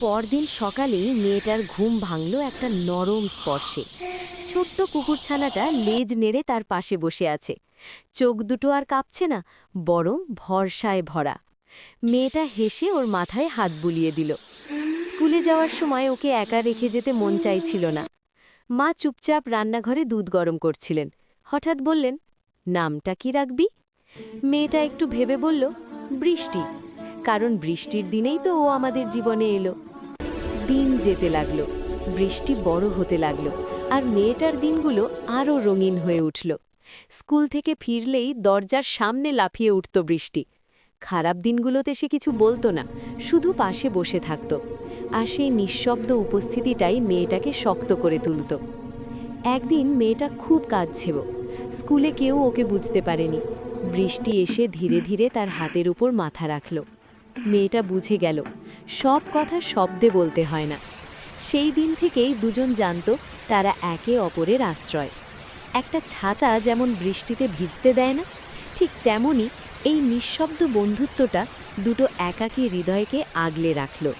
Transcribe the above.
পরদিন সকালেই মেয়েটার ঘুম ভাঙল একটা নরম স্পর্শে। ছোট্ট কুকুরছানাটা লেজ নেড়ে তার পাশে বসে আছে। চোখ দুটো আর কাঁপছে না, বরং ভরসায় ভরা। মেয়েটা হেসে ওর মাথায় হাত বুলিয়ে দিল। স্কুলে যাওয়ার সময় ওকে একা রেখে যেতে মন চাইছিল না। মা চুপচাপ রান্নাঘরে দুধ গরম করছিলেন। হঠাৎ বললেন, নামটা কি রাখবি? মেয়েটা একটু ভেবে বলল, বৃষ্টি। কারণ বৃষ্টির দিনেই তো ও আমাদের জীবনে এলো। দিন যেতে লাগলো, বৃষ্টি বড় হতে লাগলো, আর মেয়েটার দিনগুলো আরও রঙিন হয়ে উঠল। স্কুল থেকে ফিরলেই দরজার সামনে লাফিয়ে উঠত বৃষ্টি। খারাপ দিনগুলোতে সে কিছু বলতো না, শুধু পাশে বসে থাকত। আর সেই নিঃশব্দ উপস্থিতিটাই মেয়েটাকে শক্ত করে তুলত। একদিন মেয়েটা খুব কাঁদছিল। স্কুলে কেউ ওকে বুঝতে পারেনি। বৃষ্টি এসে ধীরে ধীরে তার হাতের উপর মাথা রাখল। মেয়েটা বুঝে গেল, সব কথা শব্দে বলতে হয় না। সেই দিন থেকেই দুজন জানত তারা একে অপরের আশ্রয়। একটা ছাতা যেমন বৃষ্টিতে ভিজতে দেয় না, ঠিক তেমনি এই নিঃশব্দ বন্ধুত্বটা দুটো একাকী হৃদয়কে আগলে রাখল।